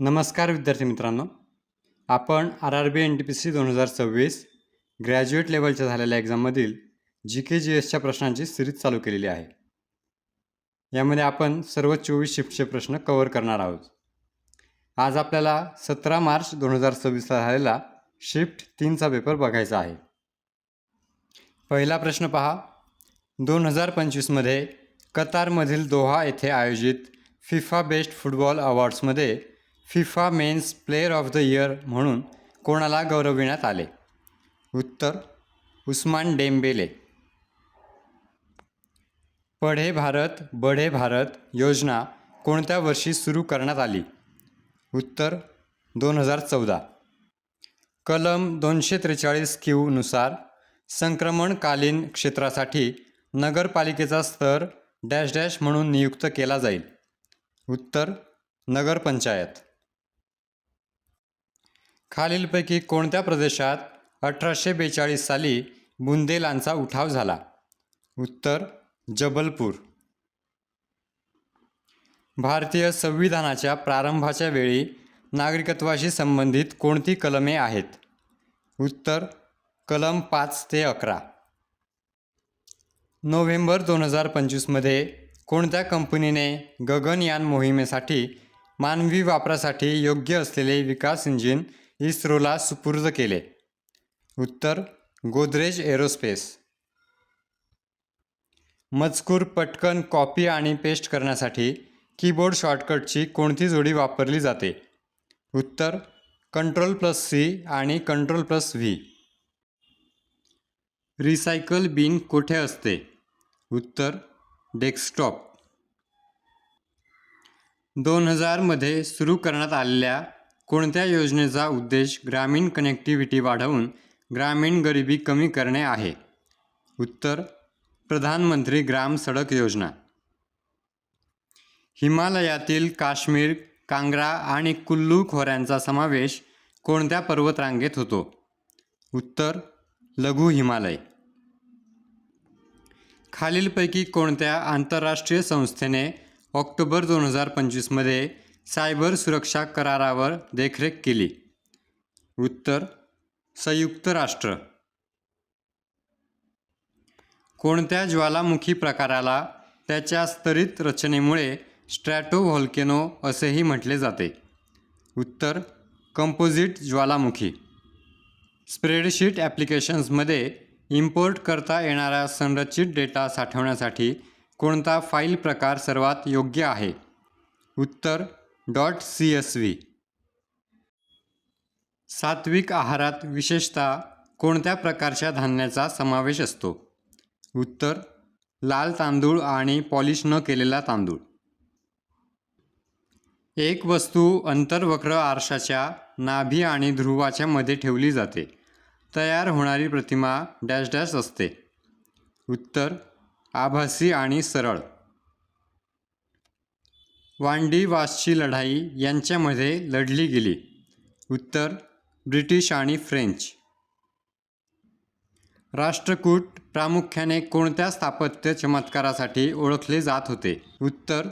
नमस्कार विद्यार्थी मित्रांनो, आपण RRB NTPC 2026 ग्रॅज्युएट लेवलच्या झालेल्या एक्झाममधील GK GSच्या प्रश्नांची सिरीज चालू केलेली आहे. यामध्ये आपण सर्व 24 शिफ्टचे प्रश्न कव्हर करणार आहोत. आज आपल्याला 17 मार्च 2026ला झालेला शिफ्ट 3चा पेपर बघायचा आहे. पहिला प्रश्न पहा. 2025मध्ये कतारमधील दोहा येथे आयोजित फिफा बेस्ट फुटबॉल अवॉर्ड्समध्ये FIFA men's player of the year म्हणून कोणाला गौरविण्यात आले? उत्तर उस्मान डेम्बेले. पढे भारत बढे भारत योजना कोणत्या वर्षी सुरू करण्यात आली? उत्तर 2014. कलम 243 नुसार संक्रमणकालीन क्षेत्रासाठी नगरपालिकेचा स्तर डॅश डॅश म्हणून नियुक्त केला जाईल? उत्तर नगरपंचायत. खालीलपैकी कोणत्या प्रदेशात 1842 साली बुंदेलांचा उठाव झाला? उत्तर जबलपूर. भारतीय संविधानाच्या प्रारंभाच्या वेळी नागरिकत्वाशी संबंधित कोणती कलमे आहेत? उत्तर कलम 5 ते 11. नोव्हेंबर 2025मध्ये कोणत्या कंपनीने गगनयान मोहिमेसाठी मानवी वापरासाठी योग्य असलेले विकास इंजिन इस्रोला सुपूर्द केले? उत्तर गोदरेज एरोस्पेस. मजकूर पटकन कॉपी आणि पेस्ट करण्यासाठी कीबोर्ड शॉर्टकटची कोणती जोडी वापरली जाते? उत्तर Ctrl+C आणि Ctrl+V. रिसायकल बिन कोठे असते? उत्तर डेस्कटॉप. 2000मध्ये सुरू करण्यात आलेल्या कोणत्या योजनेचा उद्देश ग्रामीण कनेक्टिव्हिटी वाढवून ग्रामीण गरिबी कमी करणे आहे? उत्तर प्रधानमंत्री ग्राम सडक योजना. हिमालयातील काश्मीर, कांगरा आणि कुल्लू खोऱ्यांचा समावेश कोणत्या पर्वतरांगेत होतो? उत्तर लघु हिमालय. खालीलपैकी कोणत्या आंतरराष्ट्रीय संस्थेने ऑक्टोबर 2025मध्ये सायबर सुरक्षा करारावर देखरेख केली? उत्तर संयुक्त राष्ट्र. कोणत्या ज्वालामुखी प्रकाराला त्याच्या स्तरित रचनेमुळे स्ट्रॅटोव्होल्केनो असेही म्हटले जाते? उत्तर कंपोजिट ज्वालामुखी. स्प्रेडशीट ॲप्लिकेशन्समध्ये इम्पोर्ट करता येणारा संरचित डेटा साठवण्यासाठी कोणता फाईल प्रकार सर्वात योग्य आहे? उत्तर .csv. सात्विक आहारात विशेषतः कोणत्या प्रकारच्या धान्याचा समावेश असतो? उत्तर लाल तांदूळ आणि पॉलिश न केलेला तांदूळ. एक वस्तू अंतर्वक्र आरशाच्या नाभी आणि ध्रुवाच्या मध्ये ठेवली जाते. तयार होणारी प्रतिमा डॅश डॅश असते? उत्तर आभासी आणि सरळ. वांडी वासची लढाई यांच्यामध्ये लढली गेली? उत्तर ब्रिटिश आणि फ्रेंच. राष्ट्रकूट प्रामुख्याने कोणत्या स्थापत्य चमत्कारासाठी ओळखले जात होते? उत्तर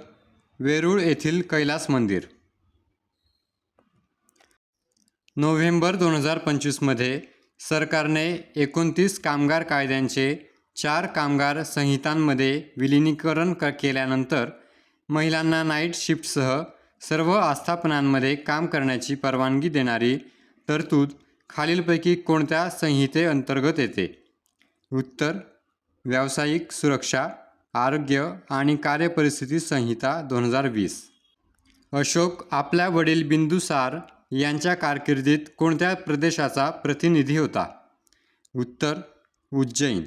वेरूळ येथील कैलास मंदिर. नोव्हेंबर 2025मध्ये सरकारने 29 कामगार कायद्यांचे 4 कामगार संहितांमध्ये विलिनीकरण केल्यानंतर महिलांना नाईट शिफ्टसह सर्व आस्थापनांमध्ये काम करण्याची परवानगी देणारी तरतूद खालीलपैकी कोणत्या संहितेअंतर्गत येते? उत्तर व्यावसायिक सुरक्षा, आरोग्य आणि कार्यपरिस्थिती संहिता 2020. अशोक आपल्या वडील बिंदुसार यांच्या कारकिर्दीत कोणत्या प्रदेशाचा प्रतिनिधी होता? उत्तर उज्जैन.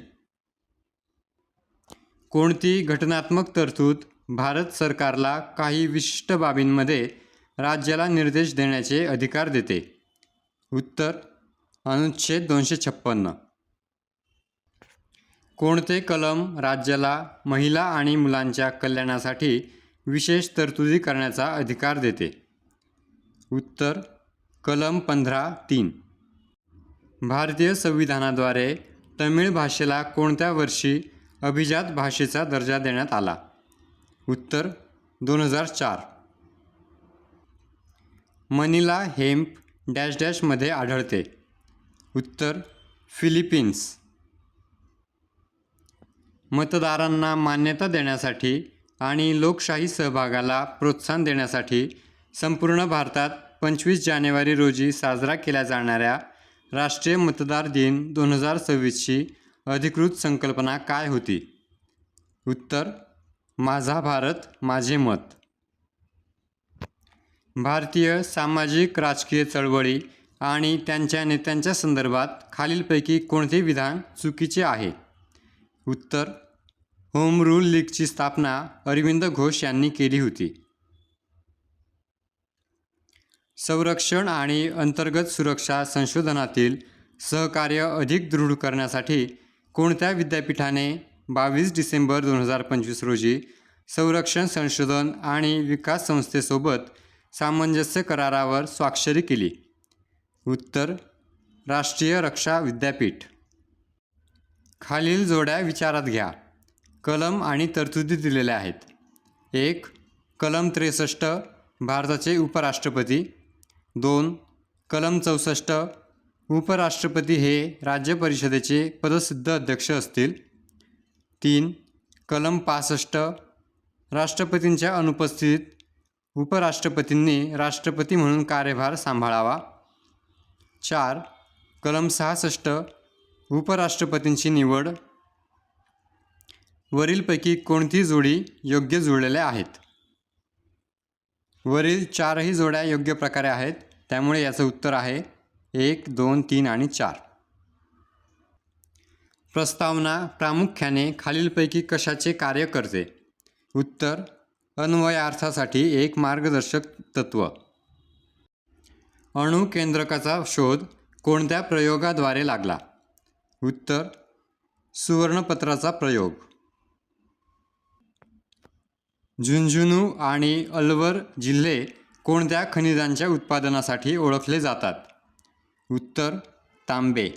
कोणती घटनात्मक तरतूद भारत सरकारला काही विशिष्ट बाबींमध्ये राज्याला निर्देश देण्याचे अधिकार देते? उत्तर अनुच्छेद 256. कोणते कलम राज्याला महिला आणि मुलांच्या कल्याणासाठी विशेष तरतुदी करण्याचा अधिकार देते? उत्तर कलम 15(3). भारतीय संविधानाद्वारे तमिळ भाषेला कोणत्या वर्षी अभिजात भाषेचा दर्जा देण्यात आला? उत्तर 2004. मनिला हेम्प डॅश डॅशमध्ये आढळते? उत्तर फिलिपिन्स. मतदारांना मान्यता देण्यासाठी आणि लोकशाही सहभागाला प्रोत्साहन देण्यासाठी संपूर्ण भारतात 25 जानेवारी रोजी साजरा केल्या जाणाऱ्या राष्ट्रीय मतदार दिन 2026ची अधिकृत संकल्पना काय होती? उत्तर माझा भारत माझे मत. भारतीय सामाजिक राजकीय चळवळी आणि त्यांच्या नेत्यांच्या संदर्भात खालीलपैकी कोणते विधान चुकीचे आहे? उत्तर होम रूल लीगची स्थापना अरविंद घोष यांनी केली होती. संरक्षण आणि अंतर्गत सुरक्षा संशोधनातील सहकार्य अधिक दृढ करण्यासाठी कोणत्या विद्यापीठाने 22 डिसेंबर 2025 रोजी संरक्षण संशोधन आणि विकास संस्थेसोबत सामंजस्य करारावर स्वाक्षरी केली? उत्तर राष्ट्रीय रक्षा विद्यापीठ. खालील जोड्या विचारात घ्या. कलम आणि तरतुदी दिलेल्या आहेत. 1. कलम 63 भारताचे उपराष्ट्रपती. 2. कलम 64 उपराष्ट्रपती हे राज्य परिषदेचे पदसिद्ध अध्यक्ष असतील. 3. कलम 65 राष्ट्रपतींच्या अनुपस्थितीत उपराष्ट्रपतींनी राष्ट्रपती म्हणून कार्यभार सांभाळावा. 4. कलम 66 उपराष्ट्रपतींची निवड. वरीलपैकी कोणती जोडी योग्य जुळलेल्या आहेत? वरील 4ही जोड्या योग्य प्रकारे आहेत, त्यामुळे याचं उत्तर आहे 1, 2, 3 आणि 4. प्रस्तावना प्रामुख्याने खालीलपैकी कशाचे कार्य करते? उत्तर अन्वयार्थासाठी एक मार्गदर्शक तत्व. अणुकेंद्रकाचा शोध कोणत्या प्रयोगाद्वारे लागला? उत्तर सुवर्णपत्राचा प्रयोग. झुंझुनू आणि अलवर जिल्हे कोणत्या खनिजांच्या उत्पादनासाठी ओळखले जातात? उत्तर तांबे.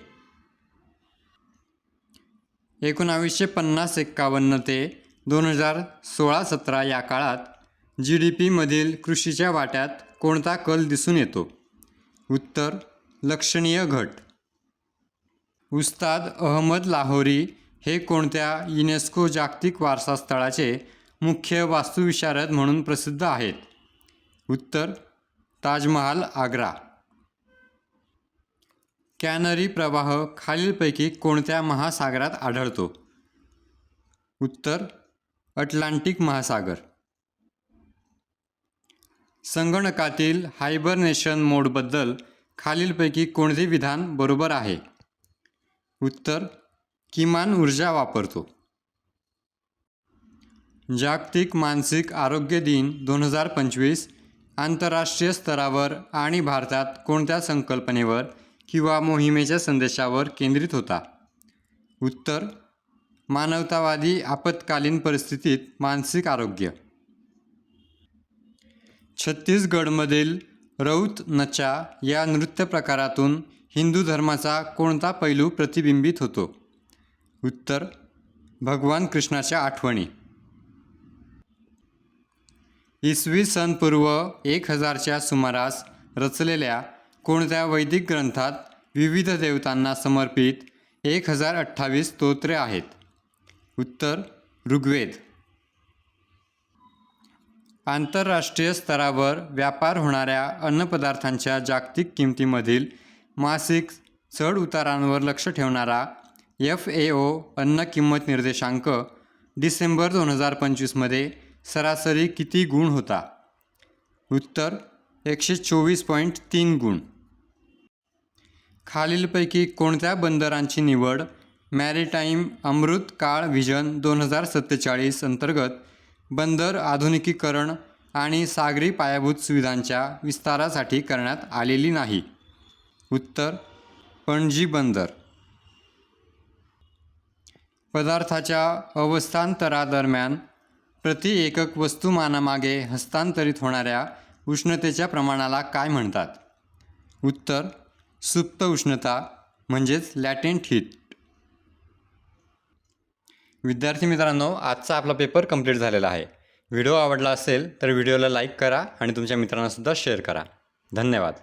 1950-51 ते 2016-17 या काळात GDP-मधील कृषीच्या वाट्यात कोणता कल दिसून येतो? उत्तर लक्षणीय घट. उस्ताद अहमद लाहोरी हे कोणत्या युनेस्को जागतिक वारसा स्थळाचे मुख्य वास्तुविशारद म्हणून प्रसिद्ध आहेत? उत्तर ताजमहाल आग्रा. कॅनरी प्रवाह खालीलपैकी कोणत्या महासागरात आढळतो? उत्तर अटलांटिक महासागर. संगणकातील हायबरनेशन मोडबद्दल खालीलपैकी कोणते विधान बरोबर आहे? उत्तर किमान ऊर्जा वापरतो. जागतिक मानसिक आरोग्य दिन 2025 आंतरराष्ट्रीय स्तरावर आणि भारतात कोणत्या संकल्पनेवर किंवा मोहिमेच्या संदेशावर केंद्रित होता? उत्तर मानवतावादी आपत्कालीन परिस्थितीत मानसिक आरोग्य. छत्तीसगडमधील रौत नचा या नृत्य प्रकारातून हिंदू धर्माचा कोणता पैलू प्रतिबिंबित होतो? उत्तर भगवान कृष्णाच्या आठवणी. इसवी सन पूर्व 1000च्या सुमारास रचलेल्या कोणत्या वैदिक ग्रंथात विविध देवतांना समर्पित 1028 स्तोत्रे आहेत? उत्तर ऋग्वेद. आंतरराष्ट्रीय स्तरावर व्यापार होणाऱ्या अन्नपदार्थांच्या जागतिक किमतीमधील मासिक चढउतारांवर लक्ष ठेवणारा FAO अन्न किंमत निर्देशांक डिसेंबर 2025मध्ये सरासरी किती गुण होता? उत्तर 124.3 गुण. खालीलपैकी कोणत्या बंदरांची निवड मॅरिटाईम अमृत काळ व्हिजन 2047 अंतर्गत बंदर आधुनिकीकरण आणि सागरी पायाभूत सुविधांच्या विस्तारासाठी करण्यात आलेली नाही? उत्तर पणजी बंदर. पदार्थाच्या अवस्थांतरादरम्यान प्रति एकक वस्तुमानामागे हस्तांतरित होणाऱ्या उष्णतेच्या प्रमाणाला काय म्हणतात? उत्तर सुप्त उष्णता म्हणजेच लॅटेंट हीट. विद्यार्थी मित्रांनो, आजचा आपला पेपर कंप्लीट झालेला आहे. व्हिडिओ आवडला असेल तर व्हिडिओला लाईक करा आणि तुमच्या मित्रांनासुद्धा शेअर करा. धन्यवाद.